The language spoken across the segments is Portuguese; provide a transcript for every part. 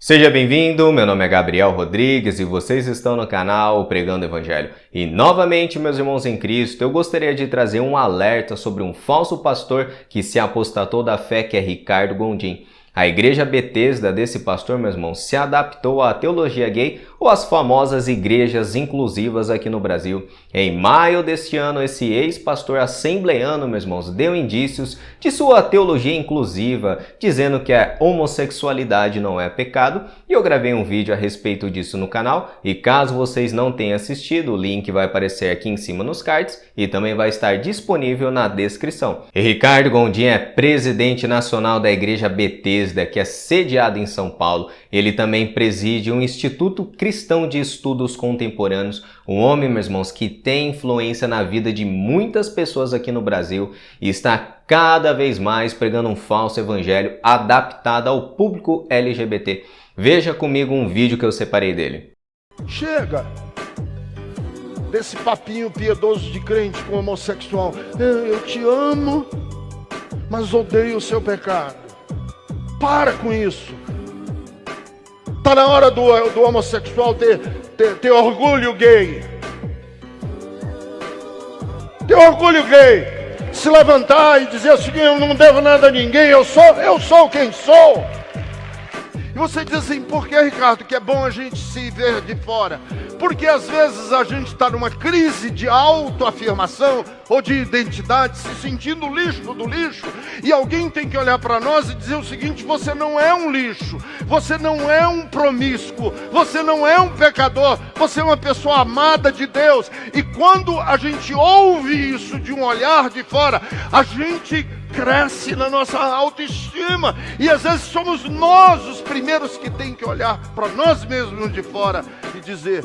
Seja bem-vindo, meu nome é Gabriel Rodrigues e vocês estão no canal Pregando o Evangelho. E novamente, meus irmãos em Cristo, eu gostaria de trazer um alerta sobre um falso pastor que se apostatou da fé, que é Ricardo Gondim. A igreja Betesda desse pastor, meus irmãos, se adaptou à teologia gay ou às famosas igrejas inclusivas aqui no Brasil. Em maio deste ano, esse ex-pastor assembleiano, meus irmãos, deu indícios de sua teologia inclusiva, dizendo que a homossexualidade não é pecado, e eu gravei um vídeo a respeito disso no canal, e caso vocês não tenham assistido, o link vai aparecer aqui em cima nos cards e também vai estar disponível na descrição. E Ricardo Gondim é presidente nacional da igreja Betesda, que é sediada em São Paulo. Ele também preside um Instituto Cristão de Estudos Contemporâneos, um homem, meus irmãos, que tem influência na vida de muitas pessoas aqui no Brasil e está cada vez mais pregando um falso evangelho adaptado ao público LGBT. Veja comigo um vídeo que eu separei dele. Chega desse papinho piedoso de crente com homossexual. Eu te amo, mas odeio o seu pecado. Para com isso. Tá na hora do homossexual ter orgulho gay. Ter orgulho gay. Se levantar e dizer o seguinte: eu não devo nada a ninguém, eu sou quem sou. E você diz assim: por que, Ricardo, que é bom a gente se ver de fora? Porque às vezes a gente está numa crise de autoafirmação ou de identidade, se sentindo lixo do lixo, e alguém tem que olhar para nós e dizer o seguinte: você não é um lixo, você não é um promíscuo, você não é um pecador, você é uma pessoa amada de Deus. E quando a gente ouve isso de um olhar de fora, a gente cresce na nossa autoestima, e às vezes somos nós os primeiros que tem que olhar para nós mesmos de fora e dizer: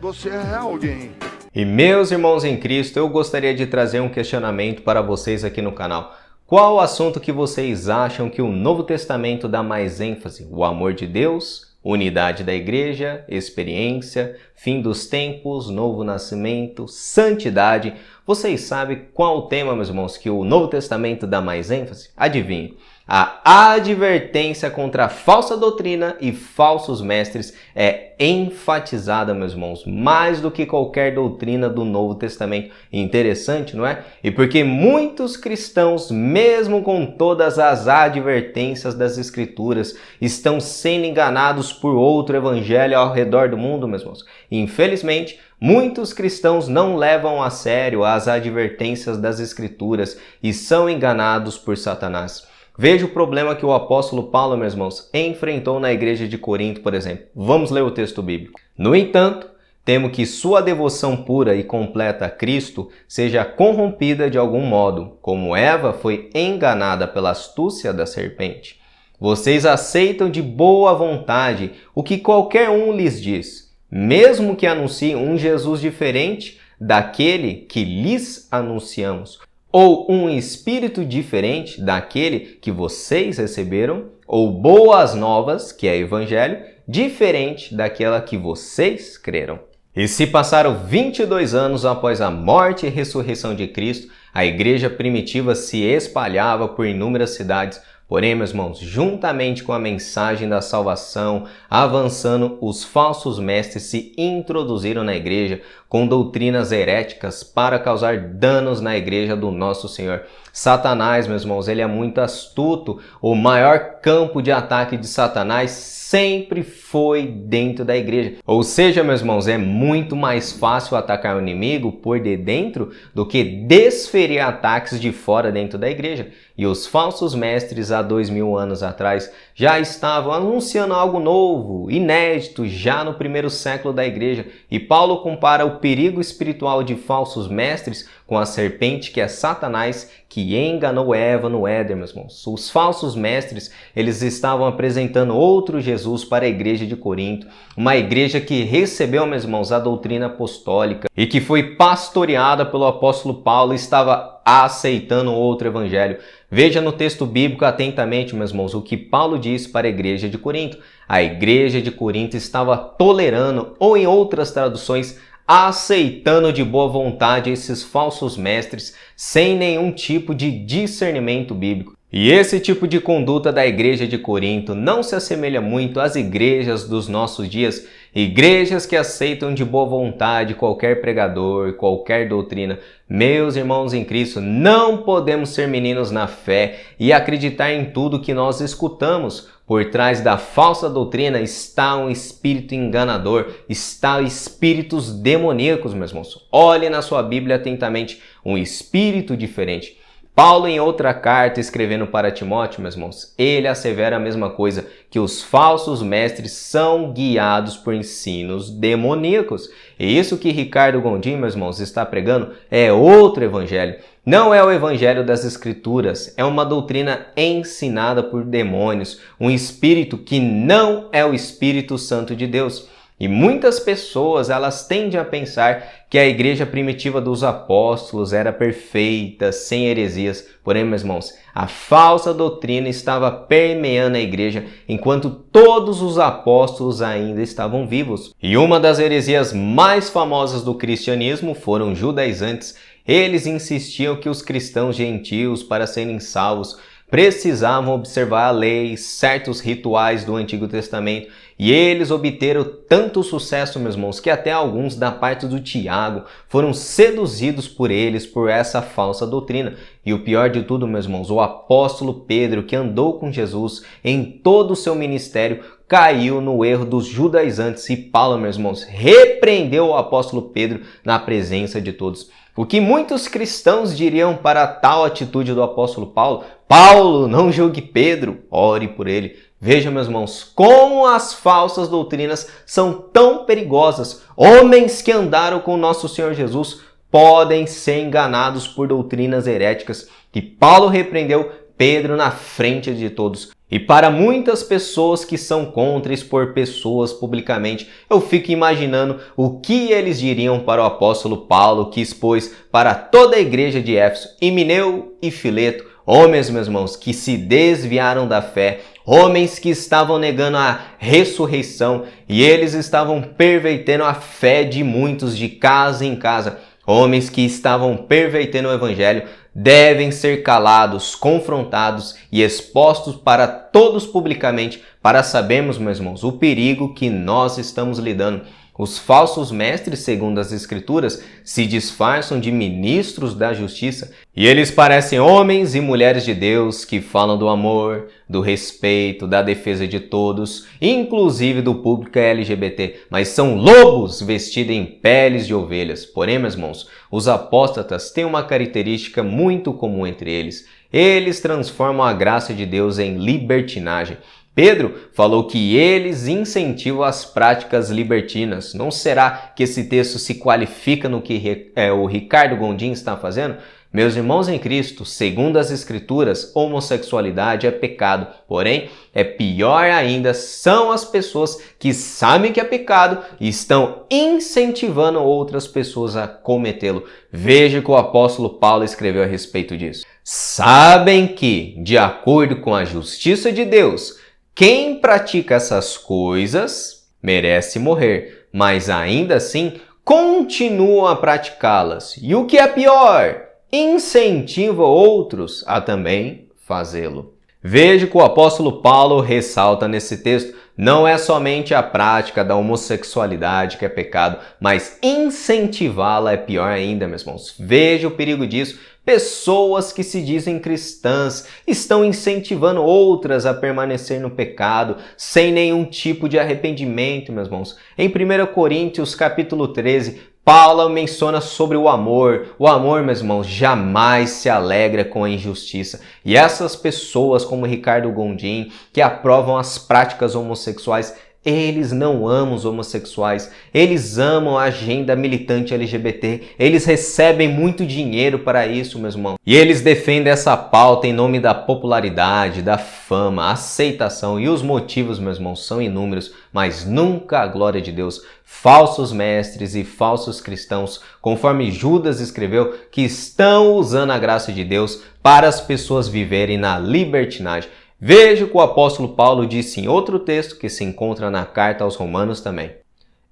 você é alguém. E meus irmãos em Cristo, eu gostaria de trazer um questionamento para vocês aqui no canal. Qual o assunto que vocês acham que o Novo Testamento dá mais ênfase? O amor de Deus, unidade da igreja, experiência, fim dos tempos, novo nascimento, santidade? Vocês sabem qual o tema, meus irmãos, que o Novo Testamento dá mais ênfase? Adivinhe. A advertência contra a falsa doutrina e falsos mestres é enfatizada, meus irmãos, mais do que qualquer doutrina do Novo Testamento. Interessante, não é? E porque muitos cristãos, mesmo com todas as advertências das Escrituras, estão sendo enganados por outro evangelho ao redor do mundo, meus irmãos. Infelizmente, muitos cristãos não levam a sério as advertências das Escrituras e são enganados por Satanás. Veja o problema que o apóstolo Paulo, meus irmãos, enfrentou na igreja de Corinto, por exemplo. Vamos ler o texto bíblico. No entanto, temo que sua devoção pura e completa a Cristo seja corrompida de algum modo, como Eva foi enganada pela astúcia da serpente. Vocês aceitam de boa vontade o que qualquer um lhes diz, mesmo que anuncie um Jesus diferente daquele que lhes anunciamos, ou um espírito diferente daquele que vocês receberam, ou boas novas, que é evangelho, diferente daquela que vocês creram. E se passaram 22 anos após a morte e ressurreição de Cristo, a igreja primitiva se espalhava por inúmeras cidades. Porém, meus irmãos, juntamente com a mensagem da salvação avançando, os falsos mestres se introduziram na igreja com doutrinas heréticas para causar danos na igreja do nosso Senhor. Satanás, meus irmãos, ele é muito astuto. O maior campo de ataque de Satanás sempre foi dentro da igreja. Ou seja, meus irmãos, é muito mais fácil atacar o inimigo por de dentro do que desferir ataques de fora dentro da igreja. E os falsos mestres há 2000 anos atrás já estavam anunciando algo novo, inédito, já no primeiro século da igreja. E Paulo compara o perigo espiritual de falsos mestres com a serpente, que é Satanás, que enganou Eva no Éden, meus irmãos. Os falsos mestres, eles estavam apresentando outro Jesus para a igreja de Corinto, uma igreja que recebeu, meus irmãos, a doutrina apostólica e que foi pastoreada pelo apóstolo Paulo e estava aceitando outro evangelho. Veja no texto bíblico atentamente, meus irmãos, o que Paulo diz para a igreja de Corinto. A igreja de Corinto estava tolerando, ou em outras traduções, aceitando de boa vontade esses falsos mestres sem nenhum tipo de discernimento bíblico. E esse tipo de conduta da igreja de Corinto não se assemelha muito às igrejas dos nossos dias, igrejas que aceitam de boa vontade qualquer pregador, qualquer doutrina. Meus irmãos em Cristo, não podemos ser meninos na fé e acreditar em tudo que nós escutamos. Por trás da falsa doutrina está um espírito enganador, está espíritos demoníacos, meus irmãos. Olhe na sua Bíblia atentamente, um espírito diferente. Paulo, em outra carta, escrevendo para Timóteo, meus irmãos, ele assevera a mesma coisa, que os falsos mestres são guiados por ensinos demoníacos. E isso que Ricardo Gondim, meus irmãos, está pregando é outro evangelho. Não é o evangelho das Escrituras, é uma doutrina ensinada por demônios, um espírito que não é o Espírito Santo de Deus. E muitas pessoas, elas tendem a pensar que a igreja primitiva dos apóstolos era perfeita, sem heresias. Porém, meus irmãos, a falsa doutrina estava permeando a igreja enquanto todos os apóstolos ainda estavam vivos. E uma das heresias mais famosas do cristianismo foram judaizantes. Eles insistiam que os cristãos gentios, para serem salvos, precisavam observar a lei, certos rituais do Antigo Testamento, e eles obteram tanto sucesso, meus irmãos, que até alguns da parte do Tiago foram seduzidos por eles por essa falsa doutrina. E o pior de tudo, meus irmãos, o apóstolo Pedro, que andou com Jesus em todo o seu ministério, caiu no erro dos judaizantes, e Paulo, meus irmãos, repreendeu o apóstolo Pedro na presença de todos. O que muitos cristãos diriam para tal atitude do apóstolo Paulo? Paulo, não julgue Pedro, ore por ele. Veja, meus irmãos, como as falsas doutrinas são tão perigosas. Homens que andaram com o nosso Senhor Jesus podem ser enganados por doutrinas heréticas. E Paulo repreendeu Pedro na frente de todos. E para muitas pessoas que são contra expor pessoas publicamente, eu fico imaginando o que eles diriam para o apóstolo Paulo, que expôs para toda a igreja de Éfeso, Himeneu e Fileto, homens, meus irmãos, que se desviaram da fé, homens que estavam negando a ressurreição, e eles estavam pervertendo a fé de muitos de casa em casa. Homens que estavam pervertendo o evangelho devem ser calados, confrontados e expostos para todos publicamente, para sabermos, meus irmãos, o perigo que nós estamos lidando. Os falsos mestres, segundo as Escrituras, se disfarçam de ministros da justiça e eles parecem homens e mulheres de Deus que falam do amor, do respeito, da defesa de todos, inclusive do público LGBT, mas são lobos vestidos em peles de ovelhas. Porém, meus irmãos, os apóstatas têm uma característica muito comum entre eles. Eles transformam a graça de Deus em libertinagem. Pedro falou que eles incentivam as práticas libertinas. Não será que esse texto se qualifica no que o Ricardo Gondim está fazendo? Meus irmãos em Cristo, segundo as Escrituras, homossexualidade é pecado. Porém, é pior ainda são as pessoas que sabem que é pecado e estão incentivando outras pessoas a cometê-lo. Veja o que o apóstolo Paulo escreveu a respeito disso. Sabem que, de acordo com a justiça de Deus, quem pratica essas coisas merece morrer, mas ainda assim continuam a praticá-las. E o que é pior, incentiva outros a também fazê-lo. Veja que o apóstolo Paulo ressalta nesse texto, não é somente a prática da homossexualidade que é pecado, mas incentivá-la é pior ainda, meus irmãos. Veja o perigo disso. Pessoas que se dizem cristãs estão incentivando outras a permanecer no pecado sem nenhum tipo de arrependimento, meus irmãos. Em 1 Coríntios capítulo 13, Paulo menciona sobre o amor. O amor, meus irmãos, jamais se alegra com a injustiça. E essas pessoas, como Ricardo Gondim, que aprovam as práticas homossexuais, eles não amam os homossexuais, eles amam a agenda militante LGBT, eles recebem muito dinheiro para isso, meus irmãos. E eles defendem essa pauta em nome da popularidade, da fama, aceitação, e os motivos, meus irmãos, são inúmeros, mas nunca a glória de Deus. Falsos mestres e falsos cristãos, conforme Judas escreveu, que estão usando a graça de Deus para as pessoas viverem na libertinagem. Veja o que o apóstolo Paulo disse em outro texto que se encontra na carta aos Romanos também.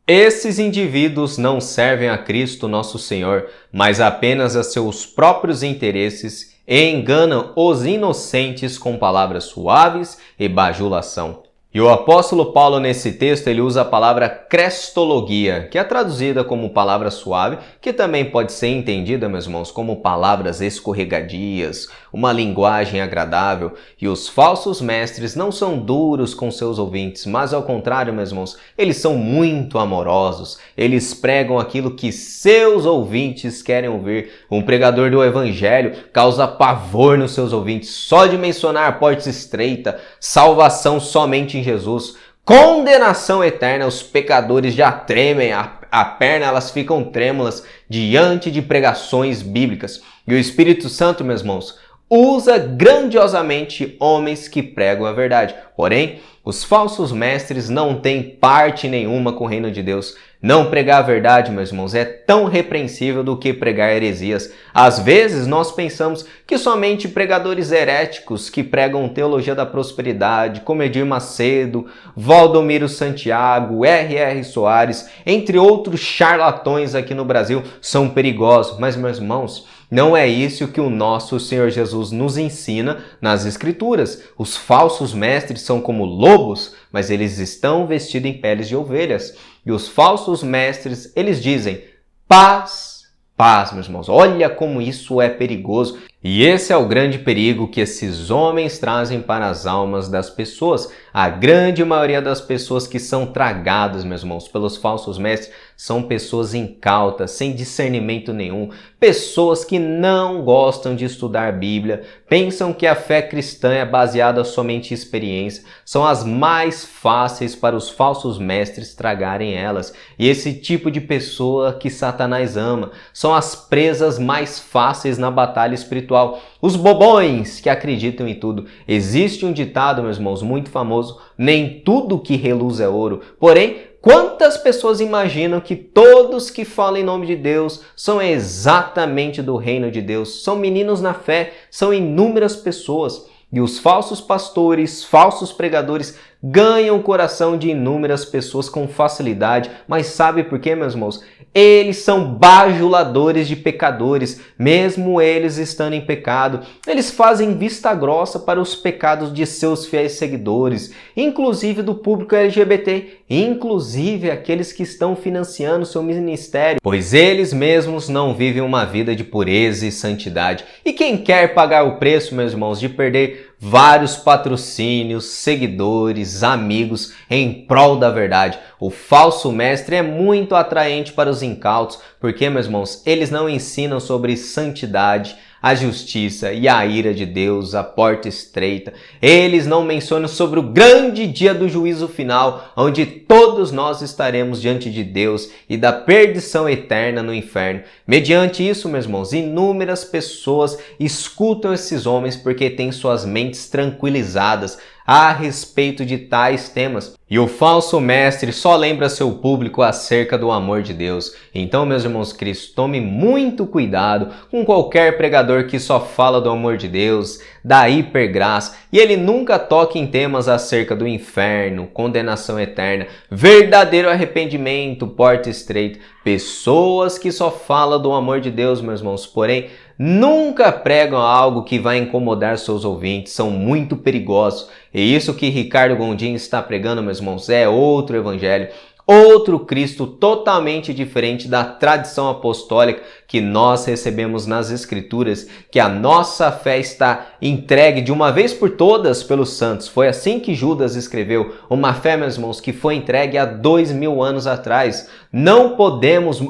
Esses indivíduos não servem a Cristo nosso Senhor, mas apenas a seus próprios interesses e enganam os inocentes com palavras suaves e bajulação. E o apóstolo Paulo nesse texto ele usa a palavra crestologia, que é traduzida como palavra suave, que também pode ser entendida, meus irmãos, como palavras escorregadias, uma linguagem agradável. E os falsos mestres não são duros com seus ouvintes, mas ao contrário, meus irmãos, eles são muito amorosos. Eles pregam aquilo que seus ouvintes querem ouvir. Um pregador do evangelho causa pavor nos seus ouvintes. Só de mencionar a porta estreita, salvação somente em Jesus, condenação eterna, os pecadores já tremem, a perna elas ficam trêmulas diante de pregações bíblicas. E o Espírito Santo, meus irmãos, usa grandiosamente homens que pregam a verdade. Porém, os falsos mestres não têm parte nenhuma com o reino de Deus. Não pregar a verdade, meus irmãos, é tão repreensível do que pregar heresias. Às vezes, nós pensamos que somente pregadores heréticos que pregam teologia da prosperidade, como Edir Macedo, Valdomiro Santiago, R.R. Soares, entre outros charlatões aqui no Brasil, são perigosos. Mas, meus irmãos, não é isso que o nosso Senhor Jesus nos ensina nas Escrituras. Os falsos mestres são como lobos, mas eles estão vestidos em peles de ovelhas. E os falsos mestres, eles dizem paz, paz, meus irmãos. Olha como isso é perigoso. E esse é o grande perigo que esses homens trazem para as almas das pessoas. A grande maioria das pessoas que são tragadas, meus irmãos, pelos falsos mestres, são pessoas incautas, sem discernimento nenhum, pessoas que não gostam de estudar Bíblia, pensam que a fé cristã é baseada somente em experiência, são as mais fáceis para os falsos mestres tragarem elas. E esse tipo de pessoa que Satanás ama, são as presas mais fáceis na batalha espiritual. Os bobões que acreditam em tudo. Existe um ditado, meus irmãos, muito famoso: nem tudo que reluz é ouro. Porém, quantas pessoas imaginam que todos que falam em nome de Deus são exatamente do reino de Deus? São meninos na fé, são inúmeras pessoas. E os falsos pastores, falsos pregadores ganham o coração de inúmeras pessoas com facilidade. Mas sabe por quê, meus irmãos? Eles são bajuladores de pecadores, mesmo eles estando em pecado. Eles fazem vista grossa para os pecados de seus fiéis seguidores, inclusive do público LGBT, inclusive aqueles que estão financiando seu ministério, pois eles mesmos não vivem uma vida de pureza e santidade. E quem quer pagar o preço, meus irmãos, de perder vários patrocínios, seguidores, amigos em prol da verdade? O falso mestre é muito atraente para os incautos, porque, meus irmãos, eles não ensinam sobre santidade, a justiça e a ira de Deus, a porta estreita. Eles não mencionam sobre o grande dia do juízo final, onde todos nós estaremos diante de Deus e da perdição eterna no inferno. Mediante isso, meus irmãos, inúmeras pessoas escutam esses homens porque têm suas mentes tranquilizadas a respeito de tais temas. E o falso mestre só lembra seu público acerca do amor de Deus. Então, meus irmãos Cristo, tome muito cuidado com qualquer pregador que só fala do amor de Deus, da hipergraça, e ele nunca toca em temas acerca do inferno, condenação eterna, verdadeiro arrependimento, porta estreita. Pessoas que só falam do amor de Deus, meus irmãos, porém nunca pregam algo que vai incomodar seus ouvintes, são muito perigosos. E isso que Ricardo Gondim está pregando, meus irmãos, é outro evangelho, outro Cristo totalmente diferente da tradição apostólica que nós recebemos nas Escrituras, que a nossa fé está entregue de uma vez por todas pelos santos. Foi assim que Judas escreveu, uma fé, meus irmãos, que foi entregue há 2000 anos atrás. Não podemos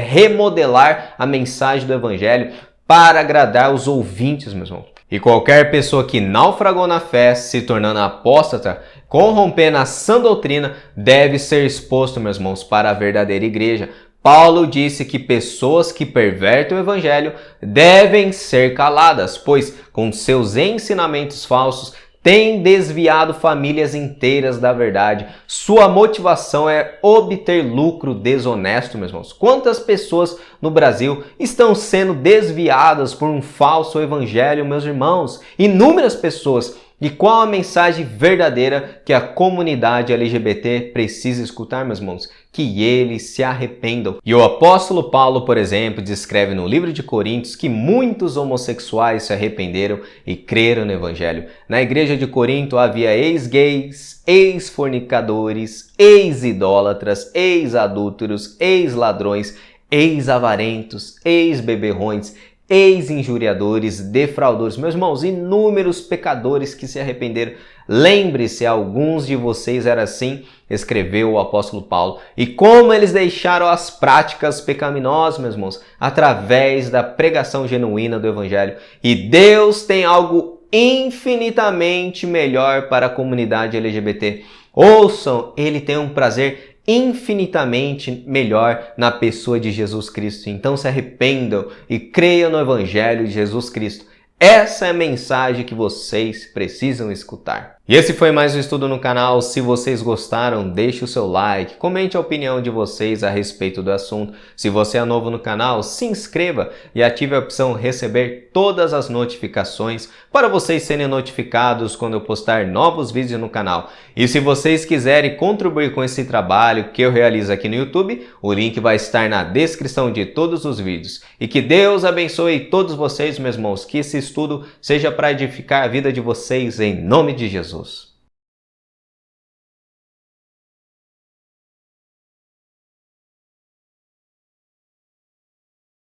remodelar a mensagem do evangelho para agradar os ouvintes, meus irmãos. E qualquer pessoa que naufragou na fé, se tornando apóstata, corrompendo a sã doutrina, deve ser exposto, meus irmãos, para a verdadeira igreja. Paulo disse que pessoas que pervertem o evangelho devem ser caladas, pois com seus ensinamentos falsos têm desviado famílias inteiras da verdade. Sua motivação é obter lucro desonesto, meus irmãos. Quantas pessoas no Brasil estão sendo desviadas por um falso evangelho, meus irmãos? Inúmeras pessoas. E qual a mensagem verdadeira que a comunidade LGBT precisa escutar, meus irmãos? Que eles se arrependam. E o apóstolo Paulo, por exemplo, descreve no livro de Coríntios que muitos homossexuais se arrependeram e creram no evangelho. Na igreja de Corinto havia ex-gays, ex-fornicadores, ex-idólatras, ex-adúlteros, ex-ladrões, ex-avarentos, ex-beberrões, ex-injuriadores, defraudadores. Meus irmãos, inúmeros pecadores que se arrependeram. Lembre-se, alguns de vocês eram assim, escreveu o apóstolo Paulo. E como eles deixaram as práticas pecaminosas, meus irmãos, através da pregação genuína do evangelho. E Deus tem algo infinitamente melhor para a comunidade LGBT. Ouçam, ele tem um prazer infinitamente melhor na pessoa de Jesus Cristo. Então se arrependam e creiam no Evangelho de Jesus Cristo. Essa é a mensagem que vocês precisam escutar. E esse foi mais um estudo no canal. Se vocês gostaram, deixe o seu like, comente a opinião de vocês a respeito do assunto. Se você é novo no canal, se inscreva e ative a opção receber todas as notificações para vocês serem notificados quando eu postar novos vídeos no canal. E se vocês quiserem contribuir com esse trabalho que eu realizo aqui no YouTube, o link vai estar na descrição de todos os vídeos. E que Deus abençoe todos vocês, meus irmãos, que esse estudo seja para edificar a vida de vocês em nome de Jesus.